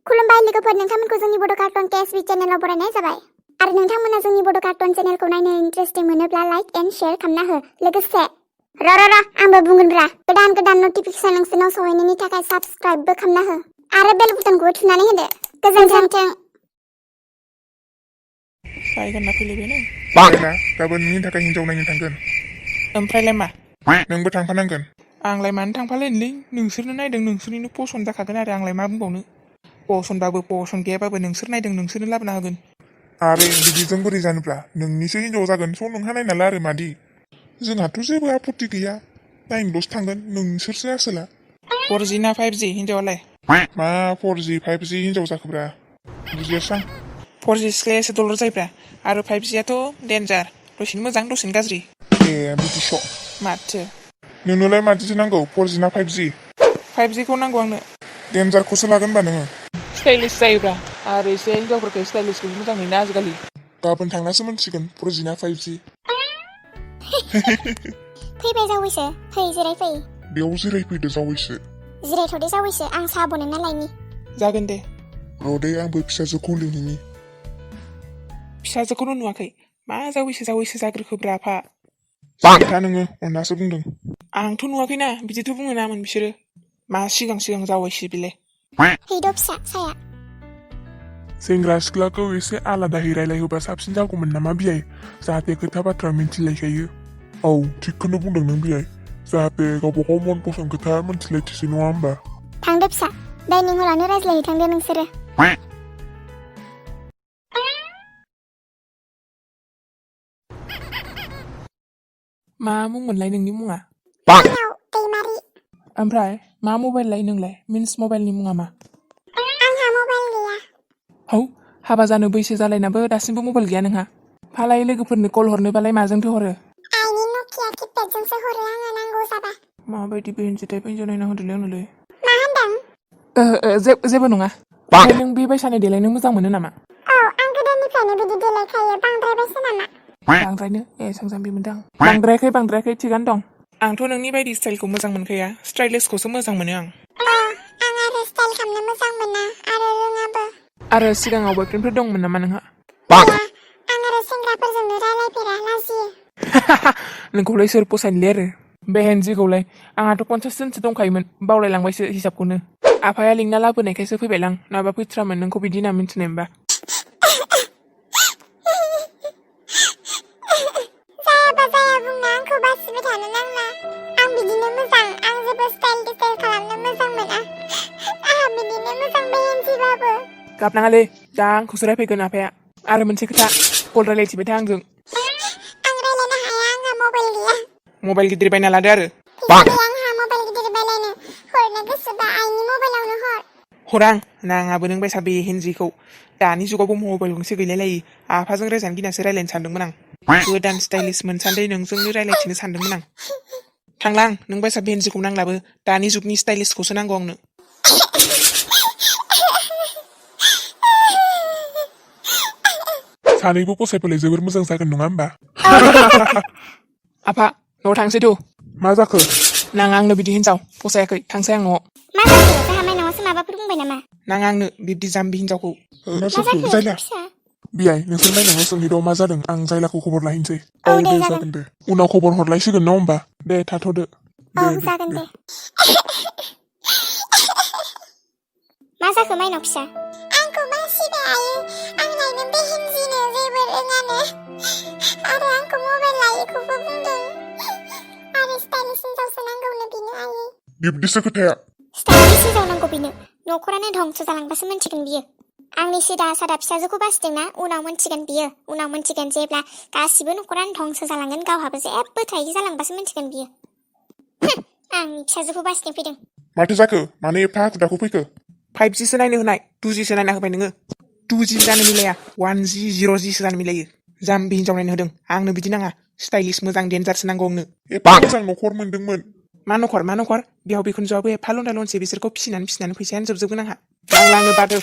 खुलुमबाय लोगोफोर, नोंथांमोनखौ जोंनि बड' कार्टन केएसबि चेनेलाव बरायनाय जाबाय। आरो नोंथांमोना जोंनि बड' कार्टन चेनेलखौ नायनो इन्टारेस्टिं मोनोब्ला लाइक एन्ड शेयार खालामना हो। लोगोसे आंबो बुंगोनब्रा, गोदान नटिफिकेसन नोंसोरनाव सहैनायनि थाखाय साबस्क्राइबबो खालामना हो आरो बेल बुटनखौबो थुनानै होदो। गोजोन्थों। सायगोनना फैलायबाय नों बायना गाबोननि थाखाय हिनजाव नायनो थांगोन। ओमफ्रायलाय मा नोंबो थांफानांगोन। आंलाय मानो थांफालायनोलै, नोंसोरनो नायदों, नोंसोरनिनो पसन्द जाखागोन आरो आंलाय मा बुंबावनो। पसन्दबाबो पसन्द गैयाबाबो नोंसोर नायदों, नोंसोरनो लाबोना होगोन। आरो बिदिजों बोरै जानोब्रा, नोंनिसो हिनजाव जागोन, स' नोंहा नायना ला आरो मादि। जोंहाथ' जेबो आपत्ति गैया, नायनोल'सो थांगोन, नोंसोरसो आसोला। 4G ना 5G हिनजावालाय? मा 4G 5G हिनजाव जाखोब्रा, बुजियासां। 4G सिख्लायासो दलर जायोब्रा, आरो 5Gआथ' डेन्जार, दसेनो मोजां दसेनो गाज्रि। ए बिदिस'। माथो नोंनोलाय मादिथो नांगौ, 4G ना 5G? 5Gखौ नांगौ आंनो। डेन्जारखौसो लागोन होनबा नोङो। स्टाइलिश जायोब्रा, आरो एसे हिनजावफोरखौ स्टाइलिशखौ मोजां नुयोना आजिखालि। गाबोन थांनासो मोनसिगोन 4G ना 5G। फैबाय जावैसो, फै जिरायफै। बेयाव जिरायफैदो जावैसो। जिरायथ'दे जावैसो, आं साहा बनायना लायनि। जागोन दे। र'दे आंबो फिसाजोखौ लिंहैनि। फिसाजोखौनो नुवाखै, मा जावैसो जाग्रोखोब्रा आफा। था नोङो, अननासो बुंदों। आंथ' नुवाखैना, बिदिथ' बुङो नामोन बिसोरो। मा सिगां जावैसो बेलाय। हैद' फिसा साया। सेंग्रा सिख्लाखौ एसे आलादायै रायलायहोबा साबसिन जागौमोन नामा बियाय, जाहाथे खोथा बाथ्रा मिन्थिलायखायो। औ थिगखौनो बुंदों नों बियाय, जाहाथे गावबागाव मन पसन्द खोथा मिन्थिलायथोसै, नङा होमबा? थांदो फिसा, डाइनिं हलावनो रायज्लायहैथांदो नोंसोरो। मा मुंमोनलाय नोंनि मुङा? आंनाव दैमारि। ओमफ्राय मा मबाइल लायो नोंलाय, मिन्स मबाइलनि मुङा मा? आंहा मबाइल गैया। हौ, हाबा जानो बैसो जालायनाबो दासिमबो मबाइल गैया नोंहा? फालाय लोगोफोरनो कल हरनोबालाय माजोंथो हरो? आइनि नकिया किपेडजोंसो हरो आङो नांगौ जाबा। माबायदि बेहेनसो टाइप, हिनजाव नायना होदोलै आंनोलाय। मा होनदों? जेबो नङा। ओमफ्राय नों बे बायसानि देलायनो मोजां मोनो नामा? औ, आं गोदोनिफ्रायनो बिदि देलायखायो, बांद्रायबायसो नामा? बांद्रायनो? सांजामबि मोनदां। बांद्रायाखै थिगानो दं। आंथ' नोंनि बायदि स्टाइलखौ मोजां मोनखाया, स्टाइलिशखौसो मोजां मोनो आं। आं आरो स्टाइल खालामनो मोजां मोना, आरो रोङाबो। आरो सिगाङाव बयफ्रेन्डफोर दंमोन नामा नोंहा? गैया, आं आरो सेंग्राफोरजोंनो रायलायफेरा, लाजियो। नोंखौलाय सोर फसायनोलै आरो? बेहेनजिखौलाय आंहाथ' 50 जनसो दंखायोमोन, बावलायलांबायसो हिसाबखौनो। आफाया लिंना लाबोनायखायसो फैबायलां, नङाबा फैथ्रामोन नोंखौ बिदि होनना मिन्थिनाय मोनबा। जायाबा जाया बुंना आंखौ बासिबाय थानो नांला। आं बिदिनो मोजां, आं जेबो स्टाइल खालामनो मोजां मोना। आंहा बिदिनो मोजां बेहेनजिबाबो। गाबनाङालै, दा आंखौसो रायफैगोन आफाया। आरो मोनसे खोथा, कल रायलायथिबाय था आंजों। आं रायलायनो हाया, आंहा मबाइल गैया। मबाइल गिदिर बायना लादो आरो। आंहा मबाइल गिदिर बायलायनो, हरनो गोसोबा आइनि मबाइलावनो हर। हरां, नाङाबो नों बायसा बेहेनजिखौ। दानि जुगावबो मबाइल गंसे गैलायलायि, आफाजों रायजानो गिनासो रायलायनो सानदोंमोन आं। गोदान स्टाइलिश मोनसान्दै नोंजोंनो रायलायथिनो सानदोंमोन आं। थांलां, नों बायसा बेहेनजिखौ नांलाबो, दानि जुगनि स्टाइलिशखौसो नांगौ आंनो। सानैबो फसायबालाय जोबोर मोजां जागोन, नङा होमबा? आफा, न'आव थांसै थौ। मा जाखो? नाङा आंनो बिदि हिनजाव, फसायाखै, थांसै आं न'आव। मा जाखो? जाहा माइनावसो माबाफोर बुंबाय नामा? नाङा आंनो बिब्दि जाम्बि हिनजावखौ। मा जाखो? जायला बियाय, नोंसोर नायनांगौ सोंहैद' मा जादों, आं जायलाखौ खबर लाहैनोसै। औ दे जागोन दे। उनाव खबर हरलायसिगोन न होमबा? दे थाथ'दो। औ जागोन दे। मा जाखो माइनाव फिसा? आंखौ बासिबाय आयै, आं लायनो बेहेनजिनो जेबो रोङानो, आरो आंखौ मबाइल लायैखौबो बुंदों, आरो स्टाइलिश हिनजावसो नांगौनो बिनो आयै। बिब्दिसो खोथाया। स्टाइलिश हिनजाव नांगौ बिनो, न'खरानो धंस जालांबासो मोनथिगोन बियो। आंनि सिदा सादा फिसाजोखौ बासिदोंना, उनाव मोनथिगोन बियो, उनाव मोनथिगोन जेब्ला गासिबो न'खरानो धंस जालांगोन, गावहाबो जेबो थायि जालांबासो मोनथिगोन बियो। आंनि फिसाजोखौ बासिनो फैदों। माथो जाखो? मानो एफा हाखु दाखु फैखो? 5G सो नायनो होनाय, 2G सो नायना होबाय नोङो। 2G जानो मिलाया, 1G 0G सो जानो मिलायो। जाम्बि हिनजाव नायनो होदों, आंनो बिदि नाङा, स्टाइलिश मोजां डेन्जारसो नांगौ आंनो। एफा मोजां न'खर मोनदोंमोन। मा न'खर? बिहाव बिखुनजोआबो एफा लन्दा लनसै, बिसोरखौ फिसिनानै फैसायानो जोबजोबगोन आंहा। नांला आंनो, बादो।